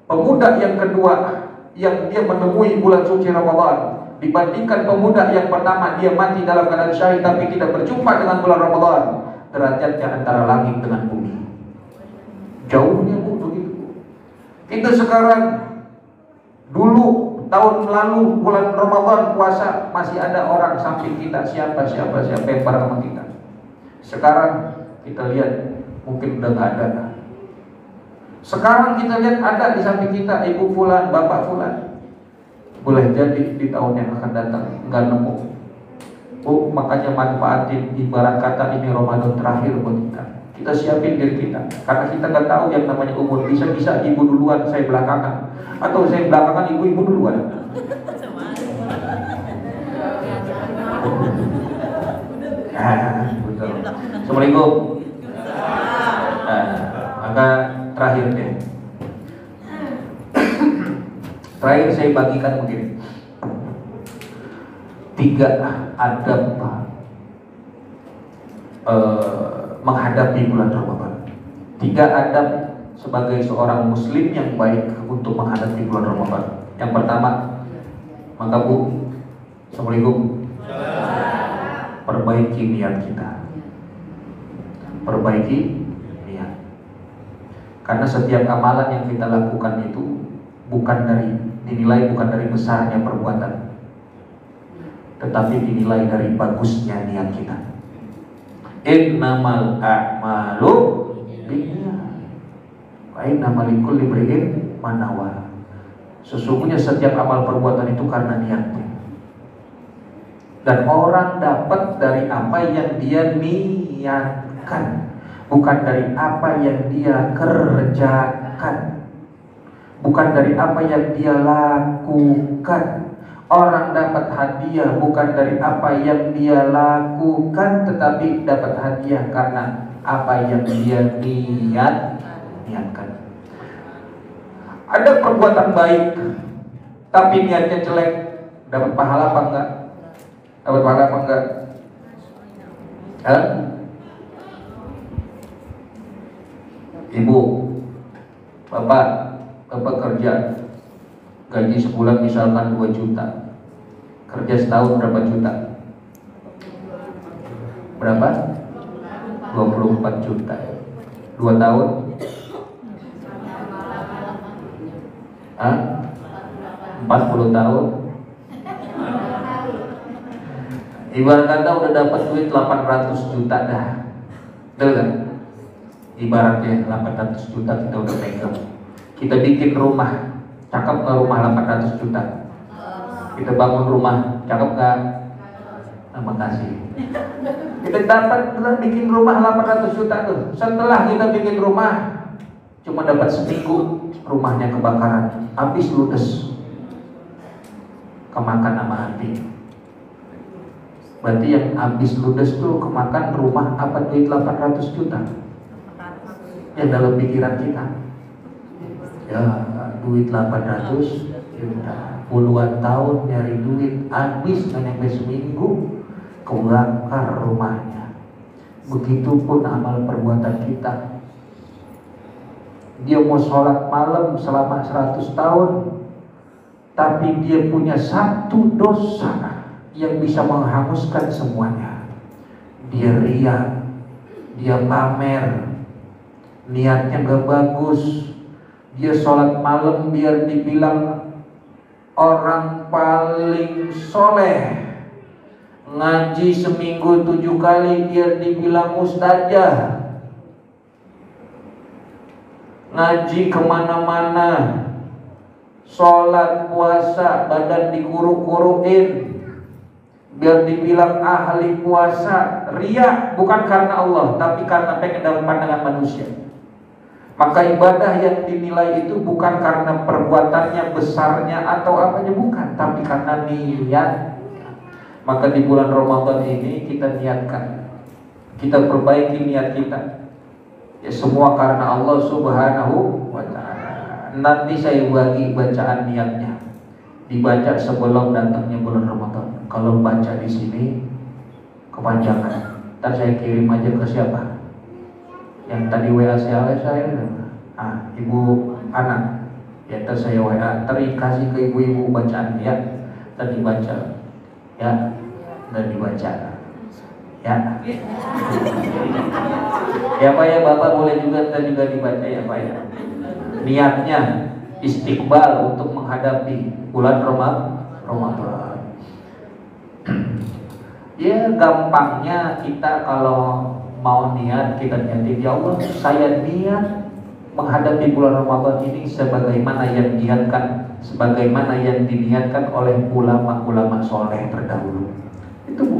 pemuda yang kedua yang dia menemui bulan suci Ramadan dibandingkan pemuda yang pertama, dia mati dalam keadaan syahid tapi tidak berjumpa dengan bulan Ramadan, derajatnya antara langit dengan bumi. Jauhnya Bu begitu. Kita sekarang, dulu tahun lalu bulan Ramadan puasa masih ada orang samping kita, siapa yang bareng sama kita. Sekarang kita lihat mungkin udah nggak ada. Sekarang kita lihat ada di samping kita ibu fulan, bapak fulan. Boleh jadi di tahun yang akan datang nggak nemu. Oh, makanya manfaatin, ibarat kata ini Ramadan terakhir buat kita. Kita siapin diri kita, karena kita nggak tahu yang namanya umur. Bisa ibu duluan, saya belakangan, atau saya belakangan ibu duluan. Betul. Assalamualaikum. Maka terakhir deh. Terakhir saya bagikan begini. 3 adab menghadapi bulan Ramadan. 3 adab sebagai seorang muslim yang baik untuk menghadapi bulan Ramadan. Yang pertama, maka Bu, Assalamualaikum. Perbaiki niat kita. Perbaiki niat. Karena setiap amalan yang kita lakukan itu dinilai bukan dari besarnya perbuatan, tetapi dinilai dari bagusnya niat kita. Innamal a'malu binniyat wa innamal likulli imri'in ma nawa. Sesungguhnya setiap amal perbuatan itu karena niatnya. Dan orang dapat dari apa yang dia niatkan, bukan dari apa yang dia kerjakan, bukan dari apa yang dia lakukan. Orang dapat hadiah bukan dari apa yang dia lakukan, tetapi dapat hadiah karena apa yang dia niatkan. Ada perbuatan baik tapi niatnya jelek, dapat pahala apa enggak? Dapat pahala apa enggak? Ibu, bapak kerja, gaji sebulan misalkan 2 juta, kerja setahun berapa juta? Berapa? 24 juta. 2 tahun? 40 tahun. Ibarat kata udah dapat duit 800 juta dah. Betul kan? Ibaratnya 800 juta kita udah pegang. Kita bikin rumah, cakep nggak rumah 800 juta? Kita bangun rumah, cakep nggak? Terima kasih. Kita dapat bikin rumah 800 juta tuh. Setelah kita bikin rumah, cuma dapat seminggu rumahnya kebakaran, habis ludes, kemakan sama api. Berarti yang habis ludes tuh kemakan rumah apa duit 800 juta? Yang dalam pikiran kita, ya duit 800 juta, puluhan tahun nyari duit, habis nggak nyampe seminggu kebakar rumahnya. Begitupun amal perbuatan kita. Dia mau sholat malam selama 100 tahun, tapi dia punya satu dosa yang bisa menghanguskan semuanya. Dia riya, dia pamer, niatnya gak bagus. Dia sholat malam biar dibilang orang paling soleh, ngaji seminggu 7 kali biar dibilang ustazah, ngaji kemana-mana, sholat puasa badan dikuruk-kurukin biar dibilang ahli puasa. Riya bukan karena Allah, tapi karena pengen dalam pandangan manusia. Maka ibadah yang dinilai itu bukan karena perbuatannya besarnya atau apanya, bukan, tapi karena niat. Maka di bulan Ramadan ini kita niatkan, kita perbaiki niat kita. Ya semua karena Allah Subhanahu wa ta'ala. Nanti saya bagi bacaan niatnya, dibaca sebelum datangnya bulan Ramadan. Kalau baca di sini kepanjangan, ntar saya kirim aja ke siapa yang tadi WA saya Ibu anak, ya saya WA, kasih ke ibu-ibu bacaan ya, tadi baca, ya, dan dibaca, ya. Ya Pak ya, Bapak boleh juga juga dibaca ya Pak ya. Niatnya istiqbal untuk menghadapi bulan Ramadan. Ya gampangnya kita kalau mau niat, kita niatin, ya Allah saya niat menghadapi bulan Ramadan ini sebagaimana yang diniatkan oleh ulama-ulama soleh terdahulu. Itu Bu.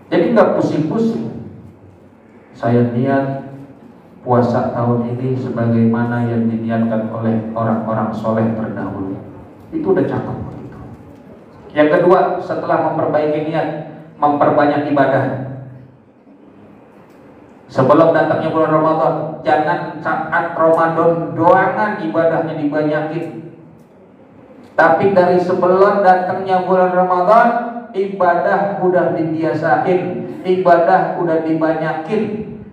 Jadi nggak pusing-pusing. Saya niat puasa tahun ini sebagaimana yang diniatkan oleh orang-orang soleh terdahulu. Itu udah cakep begitu. Yang kedua, setelah memperbaiki niat, memperbanyak ibadah. Sebelum datangnya bulan Ramadan, jangan saat Ramadan doangan ibadahnya dibanyakin. Tapi dari sebelum datangnya bulan Ramadan, ibadah udah dibiasain, ibadah udah dibanyakin.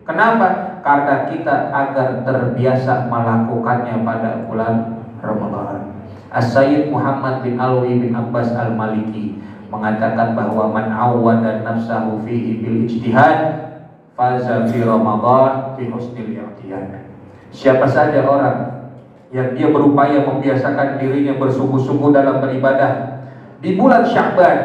Kenapa? Karena kita agar terbiasa melakukannya pada bulan Ramadan. As-Sayyid Muhammad bin Alwi bin Abbas Al-Maliki mengatakan bahwa man awwada nafsahu fihi bil ijtihad faza fi Ramadan bi husnil i'tiyad. Siapa saja orang yang dia berupaya membiasakan dirinya bersungguh-sungguh dalam beribadah di bulan Sya'ban,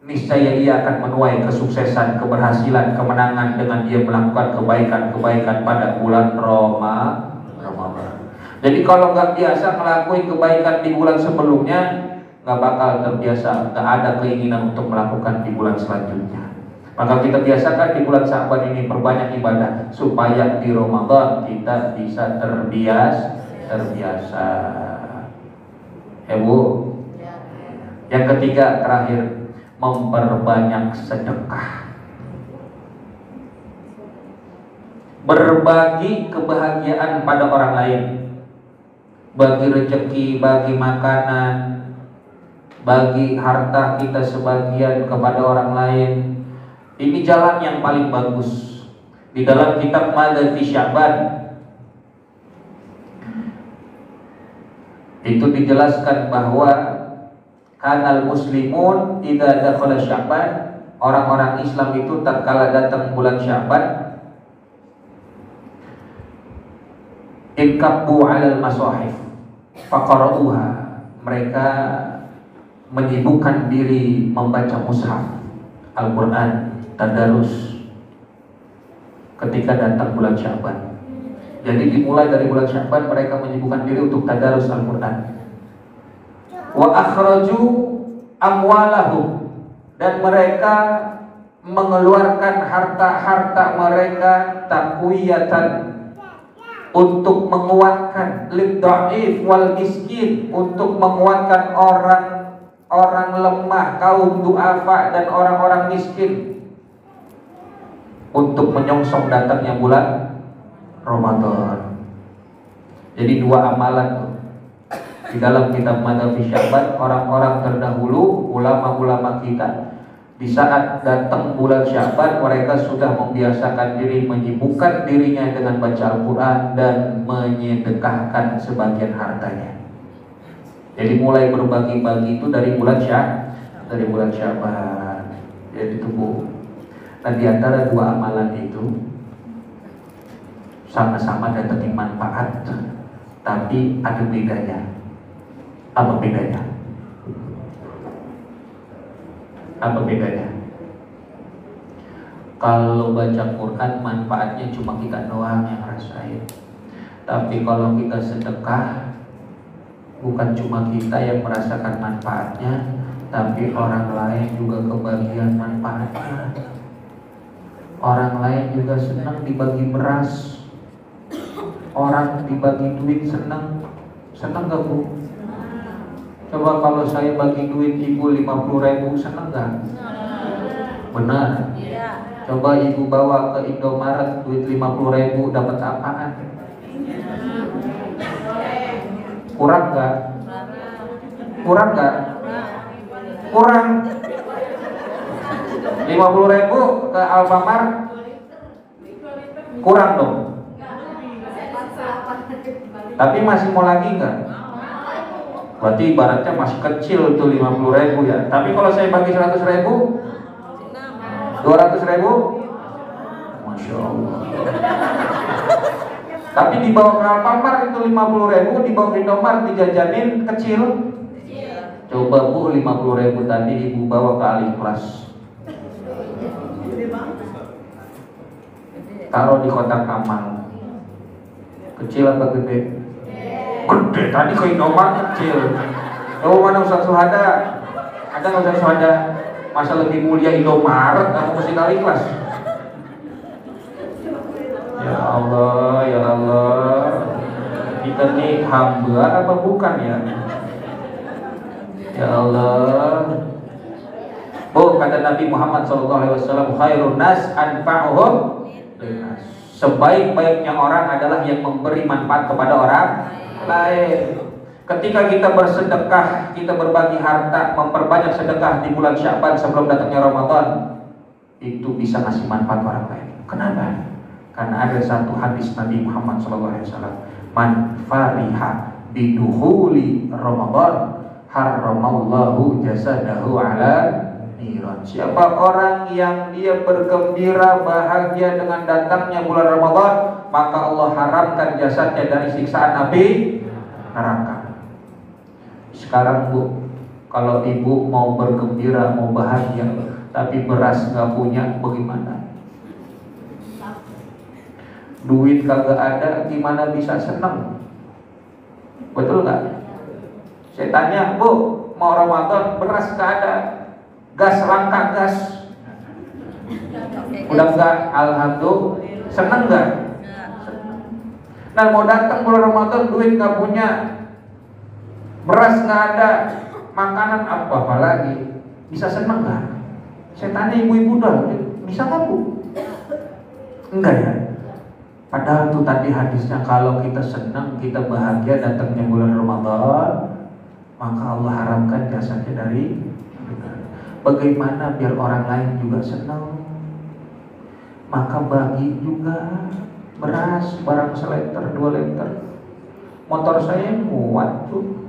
niscaya ia akan menuai kesuksesan, keberhasilan, kemenangan dengan dia melakukan kebaikan-kebaikan pada bulan Ramadan. Jadi kalau nggak biasa ngelakuin kebaikan di bulan sebelumnya, nggak bakal terbiasa, nggak ada keinginan untuk melakukan di bulan selanjutnya. Maka kita biasakan di bulan Sya'ban ini perbanyak ibadah supaya di Ramadan kita bisa terbiasa. Ya Bu. Yang ketiga terakhir, memperbanyak sedekah. Berbagi kebahagiaan pada orang lain. Bagi rezeki, bagi makanan, bagi harta kita sebagian kepada orang lain. Ini jalan yang paling bagus. Di dalam kitab Madati Sya'ban itu dijelaskan bahwa kanal muslimun idza dakhala Sya'ban, orang-orang Islam itu tatkala datang bulan Sya'ban, inkabbu 'alal masahif faqara'uha, mereka menyibukkan diri membaca mushaf Al-Qur'an, tadarus ketika datang bulan Sya'ban. Jadi dimulai dari bulan Sya'ban mereka menyibukkan diri untuk tadarus Al-Qur'an. Wa akhraju amwalahum, dan mereka mengeluarkan harta-harta mereka taqwiyatan, untuk menguatkan lid-dha'if wal miskin, untuk menguatkan orang lemah, kaum du'afa dan orang-orang miskin, untuk menyongsong datangnya bulan Ramadan. Jadi dua amalan tuh di dalam kitab Madati Sya'ban. Orang-orang terdahulu, ulama-ulama kita, di saat datang bulan Sya'ban mereka sudah membiasakan diri, menyibukkan dirinya dengan baca Al-Quran dan menyedekahkan sebagian hartanya. Jadi mulai berbagi-bagi itu dari bulan Sya'ban. Jadi itu. Nah, di antara dua amalan itu sama-sama datangin manfaat, tapi ada bedanya. Apa bedanya? Apa bedanya? Kalau baca Quran manfaatnya cuma kita doang yang rasain. Tapi kalau kita sedekah, bukan cuma kita yang merasakan manfaatnya, tapi orang lain juga kebagian manfaatnya. Orang lain juga senang dibagi beras, orang dibagi duit senang. Senang gak Bu? Coba kalau saya bagi duit ibu 50.000, senang gak? Benar. Coba ibu bawa ke Indomaret duit 50.000, dapat apaan? Kurang gak? Kurang gak? Kurang. 50.000 ke Alfamart, kurang dong. Tapi masih mau lagi nggak? Berarti ibaratnya masih kecil tuh 50.000 ya. Tapi kalau saya bagi 100.000, 200.000, Masya Allah. Tapi dibawa ke Alfamart itu 50.000, dibawa ke Indomaret dijajanin kecil. Coba Bu, 50.000 tadi ibu bawa ke Aliklas, taruh di kotak amal. Kecil apa gede? Gede. Tadi ke Indomaret kecil. Oh, mana Ustaz Suhada? Ada nggak Ustaz Suhada? Masa lebih mulia Indomaret atau mesti Aliklas? Ya Allah, ya Allah. Kita nih hamba apa bukan ya? Ya Allah. Oh, kata Nabi Muhammad SAW, khairun nas anfa'uhum linnas. Sebaik-baiknya orang adalah yang memberi manfaat kepada orang lain. Ketika kita bersedekah, kita berbagi harta, memperbanyak sedekah di bulan Sya'ban sebelum datangnya Ramadan, itu bisa ngasih manfaat orang lain. Kenapa? Karena ada satu hadis Nabi Muhammad SAW, man fariha biduhuli Ramadan haramallahu jasadahu ala niran. Siapa orang yang dia bergembira bahagia dengan datangnya bulan Ramadan, maka Allah haramkan jasadnya dari siksaan api neraka. Sekarang Bu, kalau ibu mau bergembira, mau bahagia, tapi beras nggak punya, bagaimana? Duit kagak ada, gimana bisa senang? Betul nggak? Saya tanya, Bu, mau Ramadan, beras nggak ada, gas langka gas, udah nggak? Alhamdulillah, seneng nggak? Nah, mau datang bulan Ramadan, duit nggak punya, beras nggak ada, makanan apa lagi, bisa seneng nggak? Saya tanya ibu-ibu dong, bisa nggak Bu? Enggak ya. Padahal tuh tadi hadisnya, kalau kita senang, kita bahagia datangnya bulan Ramadan, maka Allah haramkan jasadnya dari. Bagaimana biar orang lain juga senang? Maka bagi juga beras, barang seliter, 2 liter. Motor saya muat tuh.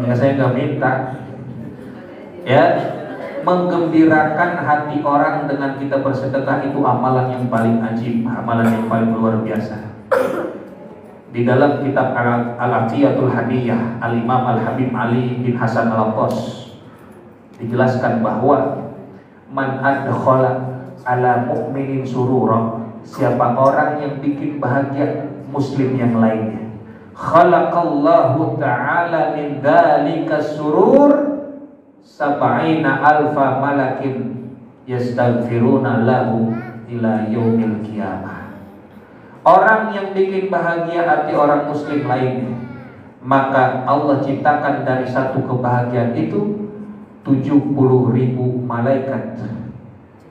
Ya saya nggak minta. Ya, menggembirakan hati orang dengan kita bersedekah itu amalan yang paling ajib, amalan yang paling luar biasa. Di dalam kitab Al-Aqiyatul Hadiyah, Al-Imam Al-Habib Ali bin Hasan Al-Attas dijelaskan bahwa man adkhala ala mu'minin surura, siapa orang yang bikin bahagia muslim yang lainnya, khalaqallahu ta'ala min dzalika surur sab'ina alfa malakin yastaghfiruna lahu ila yaumil qiyamah. Orang yang bikin bahagia hati orang muslim lainnya, maka Allah ciptakan dari satu kebahagiaan itu 70.000 malaikat.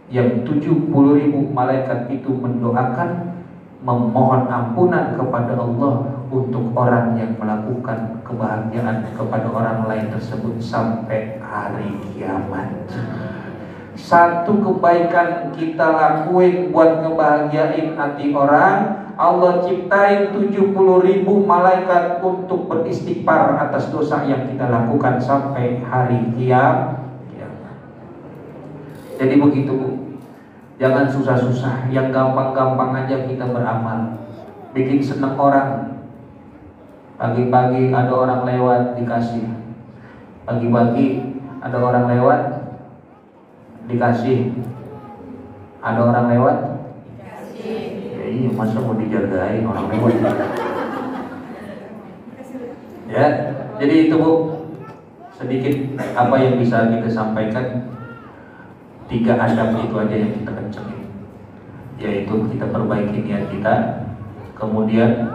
Yang 70.000 malaikat itu mendoakan, memohon ampunan kepada Allah untuk orang yang melakukan kebahagiaan kepada orang lain tersebut sampai hari kiamat. Satu kebaikan kita lakuin buat ngebahagiain hati orang, Allah ciptain 70.000 malaikat untuk beristighfar atas dosa yang kita lakukan sampai hari kiamat. Jadi begitu Bu, jangan susah-susah, yang gampang-gampang aja kita beramal, bikin seneng orang. Pagi-pagi ada orang lewat dikasih, pagi-pagi ada orang lewat dikasih, ada orang lewat dikasih. Ya iya, masa mau dijagain orang lewat? Ya, jadi itu Bu, sedikit apa yang bisa kita sampaikan. 3 adab itu aja yang kita kencengin, yaitu kita perbaiki niat kita, kemudian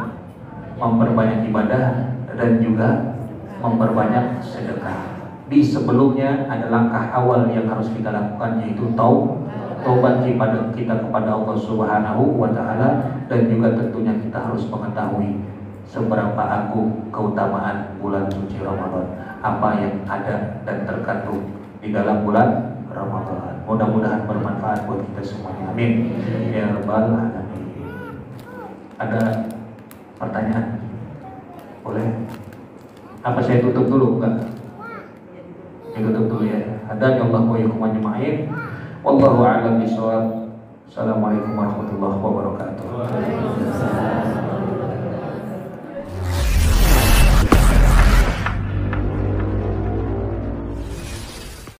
memperbanyak ibadah, dan juga memperbanyak sedekah. Di sebelumnya ada langkah awal yang harus kita lakukan, yaitu taubat kita kepada Allah Subhanahu wa Ta'ala, dan juga tentunya kita harus mengetahui seberapa agung keutamaan bulan suci Ramadan, apa yang ada dan terkandung di dalam bulan Ramadan. Mudah-mudahan bermanfaat buat kita semuanya. Amin. Ya rabbal alamin. Ada pertanyaan? Boleh? Apa saya tutup dulu? Enggak? Ya tutup dulu ya. Hadani Allah wa iyyakum ajma'in. Wallahu a'lam bishawab. Assalamualaikum warahmatullahi wabarakatuh.